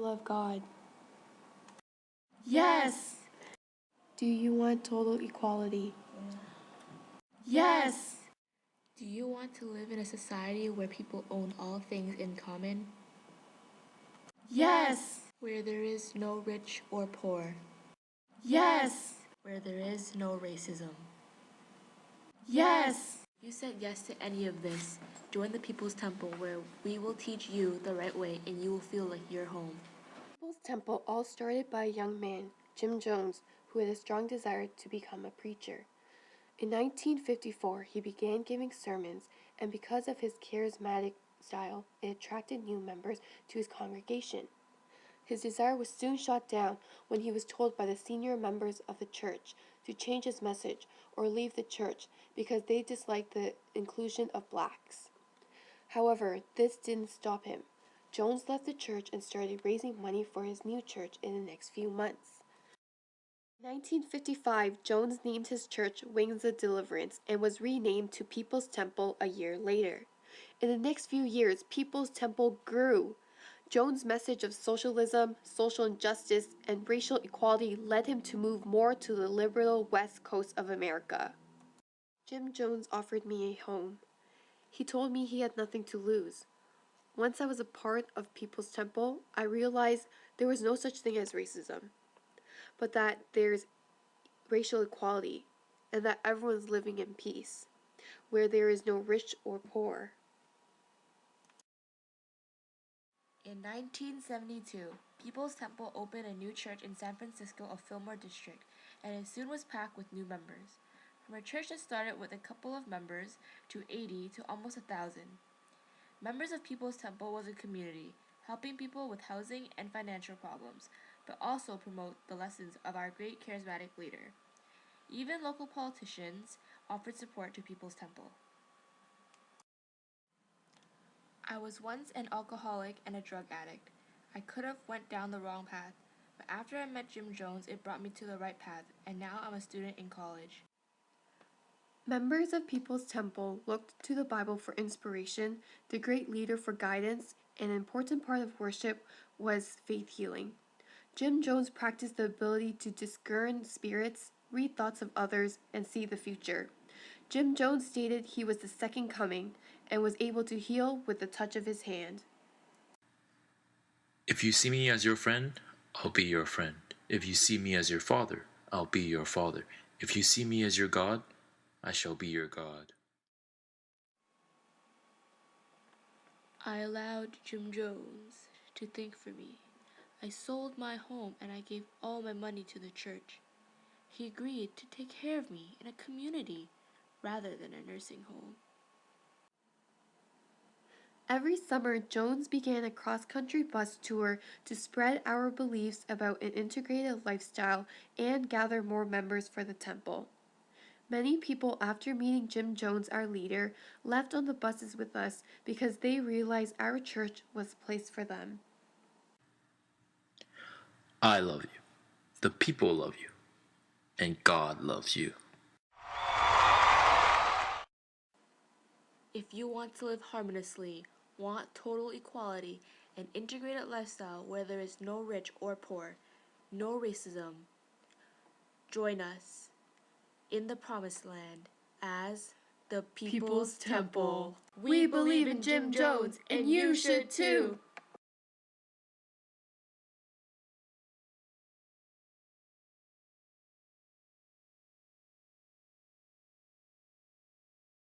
love God? Yes. Do you want total equality? Yes. Do you want to live in a society where people own all things in common? Yes. Where there is no rich or poor? Yes. Where there is no racism? Yes. If you said yes to any of this, join the People's Temple where we will teach you the right way and you will feel like you're home. People's Temple all started by a young man, Jim Jones, who had a strong desire to become a preacher. In 1954, he began giving sermons, and because of his charismatic style, it attracted new members to his congregation. His desire was soon shot down when he was told by the senior members of the church to change his message or leave the church because they disliked the inclusion of blacks. However, this didn't stop him. Jones left the church and started raising money for his new church in the next few months. In 1955, Jones named his church Wings of Deliverance and was renamed to People's Temple a year later. In the next few years, People's Temple grew. Jones' message of socialism, social injustice, and racial equality led him to move more to the liberal west coast of America. Jim Jones offered me a home. He told me he had nothing to lose. Once I was a part of People's Temple, I realized there was no such thing as racism, but that there's racial equality and that everyone's living in peace, where there is no rich or poor. In 1972, People's Temple opened a new church in San Francisco of Fillmore District, and it soon was packed with new members. From a church that started with a couple of members to 80 to almost 1,000. Members of People's Temple was a community, helping people with housing and financial problems, but also promote the lessons of our great charismatic leader. Even local politicians offered support to People's Temple. I was once an alcoholic and a drug addict. I could have went down the wrong path, but after I met Jim Jones, it brought me to the right path, and now I'm a student in college. Members of People's Temple looked to the Bible for inspiration, the great leader for guidance, and an important part of worship was faith healing. Jim Jones practiced the ability to discern spirits, read thoughts of others, and see the future. Jim Jones stated he was the second coming and was able to heal with the touch of his hand. If you see me as your friend, I'll be your friend. If you see me as your father, I'll be your father. If you see me as your God, I shall be your God. I allowed Jim Jones to think for me. I sold my home and I gave all my money to the church. He agreed to take care of me in a community rather than a nursing home. Every summer, Jones began a cross-country bus tour to spread our beliefs about an integrated lifestyle and gather more members for the temple. Many people, after meeting Jim Jones, our leader, left on the buses with us because they realized our church was a place for them. I love you. The people love you. And God loves you. If you want to live harmoniously, want total equality, an integrated lifestyle where there is no rich or poor, no racism, join us in the Promised Land as the People's Temple. We believe in Jim Jones, and you should too.